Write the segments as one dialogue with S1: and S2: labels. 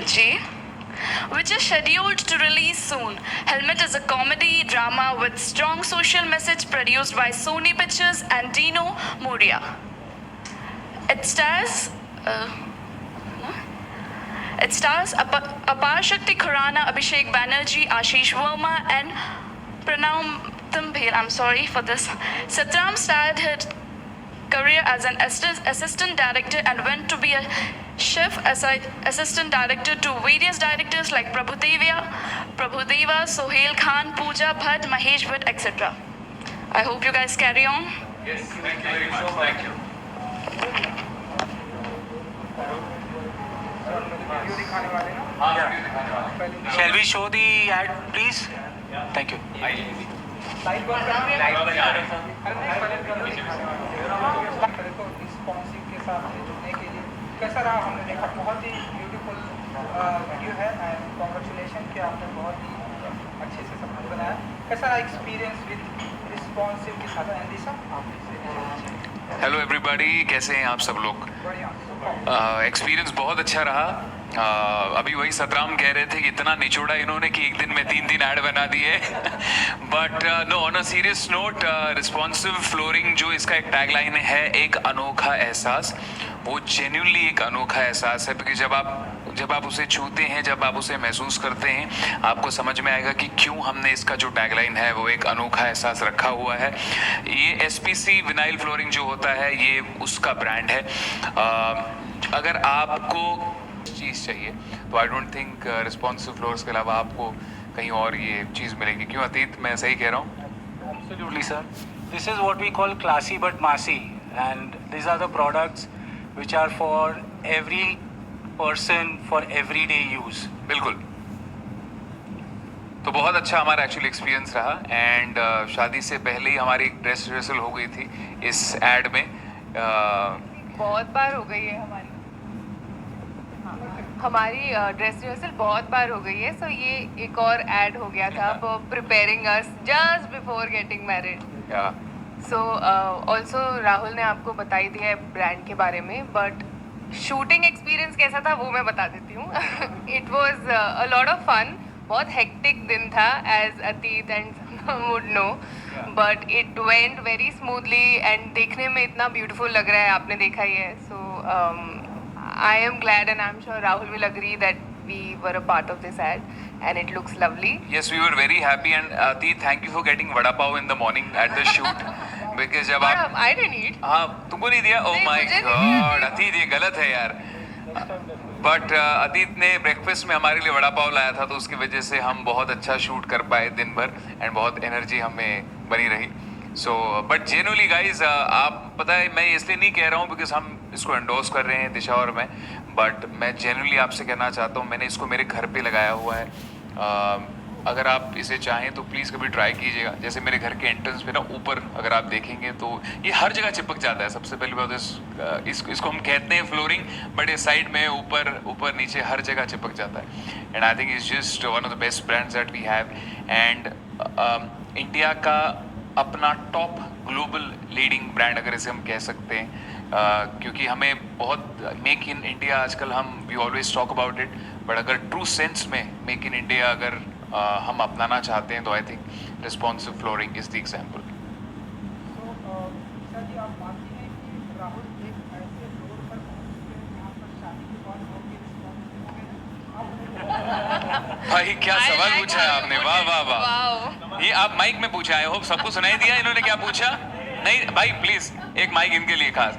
S1: G, which is scheduled to release soon. Helmet is a comedy drama with strong social message produced by Sony Pictures and Dino Moria. It stars Apar Shakti Khurana, Abhishek Banerjee, Ashish Verma, and Pranam Tambhir. I'm sorry for this. Satram started her career as an assistant director and went to be a chef as an assistant director to various directors like Prabhudeva, Sohail Khan, Pooja Bhatt, Mahesh Bhatt, etc. I hope you guys carry on.
S2: Yes, thank you very much. Thank you.
S3: Shall we show the ad, please? Thank you.
S4: Responsive के साथ जुड़ने के लिए कैसा रहा हमने देखा बहुत ही ब्यूटीफुल वीडियो है एंड कॉन्ग्रेचुलेशन कि आपने बहुत ही अच्छे से सब कुछ बनाया कैसा रहा एक्सपीरियंस विद रिस्पॉन्सिव के साथ एंडिसा
S2: हेलो एवरीबॉडी, कैसे हैं आप सब लोग? एक्सपीरियंस बहुत अच्छा रहा। अभी वही सतराम कह रहे थे कि इतना निचोड़ा इन्होंने कि एक दिन में 3 ऐड बना दिए। But no, on a serious note, responsive flooring जो इसका एक टैगलाइन है, एक अनोखा एहसास, वो जेन्युइनली एक अनोखा एहसास है। क्योंकि जब आप उसे छूते हैं, जब आप उसे महसूस करते हैं, आपको समझ में आएगा कि क्यों हमने इसका जो टैगलाइन है वो एक अनोखा एहसास रखा हुआ है। ये SPC विनाइल फ्लोरिंग जो होता है, ये उसका ब्रांड है। अगर आपको चीज़ चाहिए तो I don't think responsive floors के अलावा आपको कहीं और ये चीज़ मिलेगी। क्यों अतीत, मैं सही कह रहा हूँ?
S3: Absolutely, sir. This is what we call classy but massy, and these are the products which are for every person for everyday use.
S2: बिल्कुल। तो बहुत अच्छा हमारा एक्चुअली एक्सपीरियंस रहा। एंड शादी से पहले ही हमारी एक ड्रेस रिहर्सल हो गई थी इस एड में।
S5: बहुत बार हो गई है हमारी ड्रेस रिहर्सल बहुत बार हो गई है। सो ये एक और ऐड हो गया था preparing us just before getting married. So also Rahul ने आपको बताई दिया है ब्रांड के बारे में, बट शूटिंग एक्सपीरियंस कैसा था वो मैं बता देती हूँ। It was a lot of fun. बहुत हेक्टिक दिन था एज अतीत and would know, but it went very smoothly and देखने में इतना ब्यूटीफुल लग रहा है, आपने देखा ही है। सो I am glad and I'm sure Rahul will agree that we were a part of this ad and it looks lovely.
S2: Yes, we were very happy and Atit, thank you for getting vada pav in the morning at the shoot because जब आप
S5: I didn't eat.
S2: हाँ, तुमको नहीं दिया? Oh my God, अतीत ये गलत है यार। बट अतीत ने ब्रेकफास्ट में हमारे लिए वड़ा पाव लाया था, तो उसकी वजह से हम बहुत अच्छा शूट कर पाए दिन भर एंड बहुत एनर्जी हमें बनी रही। सो बट जेन्युइनली गाइज, आप पता है मैं इसलिए नहीं कह रहा हूँ बिकॉज हम इसको एंडोर्स कर रहे हैं दिशा और मैं, बट मैं जेन्युइनली आपसे कहना चाहता हूँ, मैंने इसको मेरे घर पे लगाया हुआ है। अगर आप इसे चाहें तो प्लीज़ कभी ट्राई कीजिएगा। जैसे मेरे घर के एंट्रेंस पे ना ऊपर अगर आप देखेंगे तो ये हर जगह चिपक जाता है। सबसे पहली बात इसको हम कहते हैं फ्लोरिंग, बट ये साइड में ऊपर नीचे हर जगह चिपक जाता है। And I think it's just one of the best brands that we have. And India का अपना टॉप ग्लोबल लीडिंग ब्रांड अगर इसे हम कह सकते हैं, क्योंकि हमें बहुत मेक इन इंडिया आजकल we always talk about it, but अगर ट्रू सेंस में मेक इन इंडिया अगर हम अपनाना चाहते हैं तो I think responsive flooring is the example. भाई क्या सवाल पूछा है आपने, वाह वाह वाह। ये आप माइक में पूछा है, होप सबको सुनाई दिया इन्होंने क्या पूछा? नहीं भाई प्लीज एक माइक इनके लिए खास।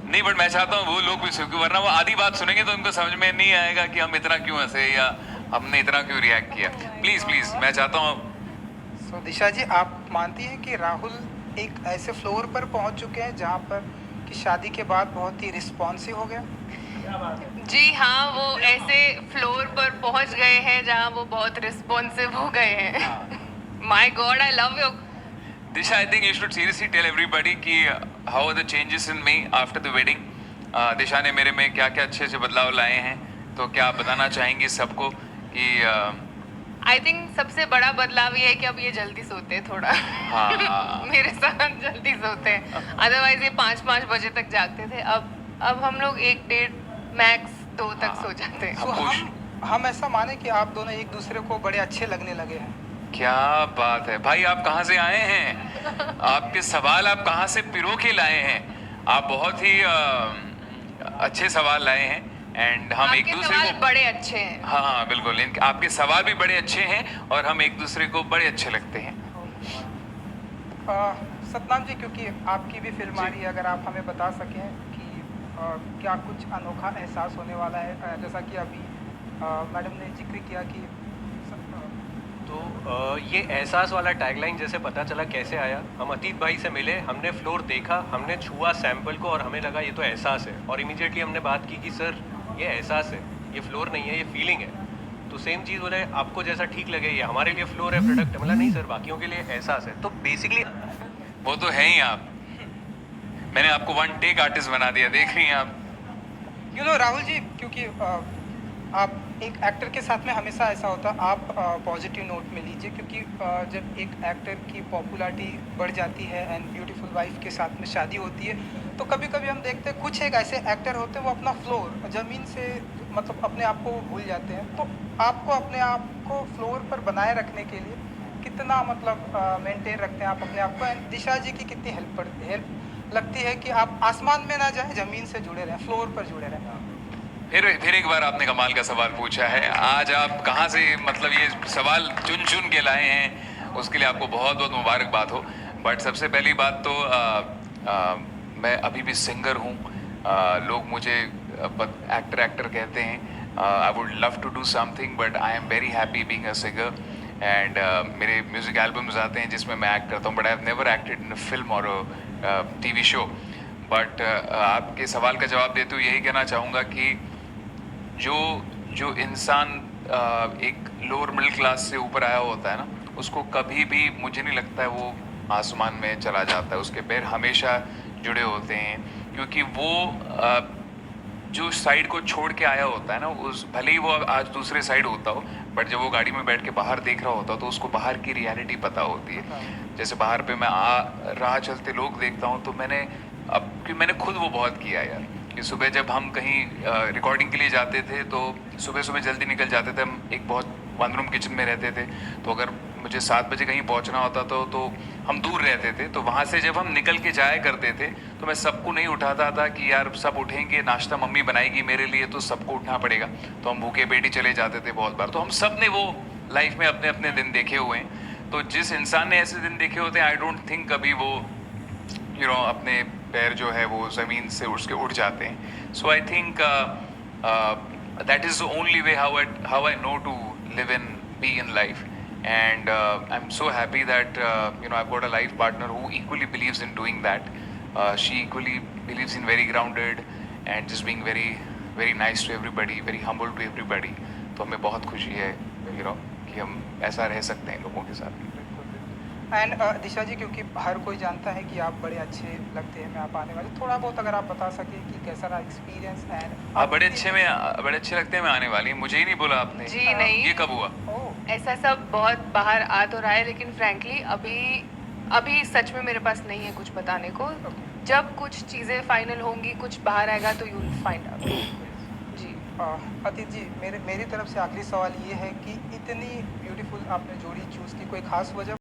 S2: नहीं बट मैं चाहता हूँ वो लोग भी सुने, वरना वो आधी बात सुनेंगे तो उनको समझ में नहीं आएगा कि हम इतना क्यों हंसे या हमने इतना क्यों रिएक्ट किया। प्लीज प्लीज मैं चाहता हूँ।
S4: सो दिशा जी, आप मानती हैं कि राहुल एक ऐसे फ्लोर पर पहुंच चुके हैं जहां पर कि शादी के बाद बहुत ही रिस्पॉन्सिव हो गया?
S5: जी हाँ, वो ऐसे फ्लोर पर पहुंच गए हैं जहाँ वो बहुत रिस्पॉन्सिव हो गए हैं। My god, I love you
S2: Disha. I think you should seriously tell everybody कि how are the changes in me after the wedding. Disha ने मेरे में क्या क्या अच्छे अच्छे बदलाव लाए हैं, तो क्या आप बताना चाहेंगे सबको कि
S5: आई थिंक सबसे बड़ा बदलाव ये है कि अब ये जल्दी सोते हैं थोड़ा।
S2: हाँ।
S5: मेरे साथ जल्दी सोते हैं, अदरवाइज ये 5-5 बजे तक जागते थे। अब हम लोग 1-1.5 मैक्स 2 तक सो जाते हैं।
S4: तो
S2: हमको
S4: हम ऐसा माने कि आप दोनों एक दूसरे को बड़े अच्छे लगने लगे हैं।
S2: क्या बात है भाई, आप कहाँ से आए हैं? आपके सवाल आप कहाँ से पिरो के लाए हैं? आप बहुत ही अच्छे सवाल लाए हैं एंड हम एक
S5: आपके
S2: दूसरे
S5: सवाल
S2: को
S5: बड़े अच्छे हैं।
S2: हाँ हाँ बिल्कुल, आपके सवाल भी बड़े अच्छे हैं और हम एक दूसरे को बड़े अच्छे लगते हैं।
S4: सतनाम जी, क्योंकि आपकी भी फिल्म आ रही है, अगर आप हमें बता सकें कि क्या कुछ अनोखा एहसास होने वाला है, जैसा कि अभी मैडम ने जिक्र किया कि
S6: तो ये एहसास वाला टैगलाइन जैसे पता चला कैसे आया, हम अतीत भाई से मिले, हमने फ्लोर देखा, हमने छुआ सैंपल को और हमें लगा ये तो एहसास है, और इमीडिएटली हमने बात की कि सर ये एहसास है, ये फ्लोर नहीं है, ये फीलिंग है। तो सेम चीज़ बोले आपको जैसा ठीक लगे, ये हमारे लिए फ्लोर है, प्रोडक्ट है। बोला नहीं सर, बाकियों के लिए एहसास है। तो बेसिकली
S2: वो तो है ही आप, मैंने आपको वन टेक आर्टिस्ट बना दिया, देख रही हैं आप।
S4: राहुल जी, क्योंकि आप एक एक्टर के साथ में हमेशा ऐसा होता है, आप पॉजिटिव नोट में लीजिए, क्योंकि जब एक एक्टर की पॉपुलैरिटी बढ़ जाती है एंड ब्यूटीफुल वाइफ के साथ में शादी होती है, तो कभी कभी हम देखते हैं कुछ एक ऐसे एक्टर होते हैं वो अपना फ्लोर ज़मीन से मतलब अपने आप को भूल जाते हैं। तो आपको अपने आप को फ्लोर पर बनाए रखने के लिए कितना मतलब मेंटेन रखते हैं आप अपने आप को, एंड दिशा जी की कितनी हेल्प लगती है कि आप आसमान में ना जाए, ज़मीन से जुड़े रहें, फ्लोर पर जुड़े रहें?
S2: फिर एक बार आपने कमाल का सवाल पूछा है। आज आप कहाँ से मतलब ये सवाल चुन चुन के लाए हैं, उसके लिए आपको बहुत बहुत मुबारकबाद हो। बट सबसे पहली बात तो मैं अभी भी सिंगर हूँ। लोग मुझे एक्टर कहते हैं। I would love to do something but I am very happy being a singer and मेरे म्यूज़िक एल्बम्स आते हैं जिसमें मैं एक्ट करता हूँ, but I have never acted in a film और टीवी शो। बट आपके सवाल का जवाब देते हुए यही कहना चाहूँगा कि जो इंसान एक लोअर मिडिल क्लास से ऊपर आया होता है ना, उसको कभी भी मुझे नहीं लगता है वो आसमान में चला जाता है। उसके पैर हमेशा जुड़े होते हैं, क्योंकि वो जो साइड को छोड़ के आया होता है ना, उस भले ही वो आज दूसरे साइड होता हो, बट जब वो गाड़ी में बैठ के बाहर देख रहा होता हो तो उसको बाहर की रियलिटी पता होती है। जैसे बाहर पे मैं राह चलते लोग देखता हूँ, तो मैंने खुद वो बहुत किया यार, कि सुबह जब हम कहीं रिकॉर्डिंग के लिए जाते थे तो सुबह जल्दी निकल जाते थे। हम एक बहुत वन रूम किचन में रहते थे, तो अगर मुझे 7 बजे कहीं पहुंचना होता तो हम दूर रहते थे। तो वहाँ से जब हम निकल के जाया करते थे तो मैं सबको नहीं उठाता था कि यार सब उठेंगे, नाश्ता मम्मी बनाएगी मेरे लिए तो सबको उठना पड़ेगा, तो हम भूखे पेट ही चले जाते थे बहुत बार। तो हम सब ने वो लाइफ में अपने अपने दिन देखे हुए हैं। तो जिस इंसान ने ऐसे दिन देखे होते हैं, आई डोंट थिंक कभी वो अपने पैर जो है वो ज़मीन से उसके उड़ जाते हैं। So I think that is the only way how I know to live in be in life, and I'm so happy that I've got a life partner who equally believes in doing that. She equally believes in very grounded and just being very very nice to everybody, very humble to everybody. तो हमें बहुत खुशी है कि हम ऐसा रह सकते हैं लोगों के साथ।
S4: एंड दिशा जी, क्योंकि हर कोई जानता है कि आप बड़े अच्छे लगते हैं, मैं आप आने वाले, थोड़ा बहुत अगर आप बता सके कि कैसा रहा एक्सपीरियंस। एंड
S2: आप बड़े अच्छे लगते हैं, मैं आने वाली, मुझे ही नहीं बोला आपने।
S5: जी नहीं,
S2: ये कब हुआ?
S5: ऐसा सब बहुत बाहर आ तो रहा है, लेकिन फ्रैंकली अभी सच में मेरे पास नहीं है कुछ बताने को। जब कुछ चीज़ें फाइनल होंगी, कुछ बाहर आएगा तो यू विल फाइंड आउट। जी
S4: अतीत जी, मेरी तरफ से आखिरी सवाल ये है कि इतनी ब्यूटीफुल आपने जोड़ी चूज़ की, कोई खास वजह?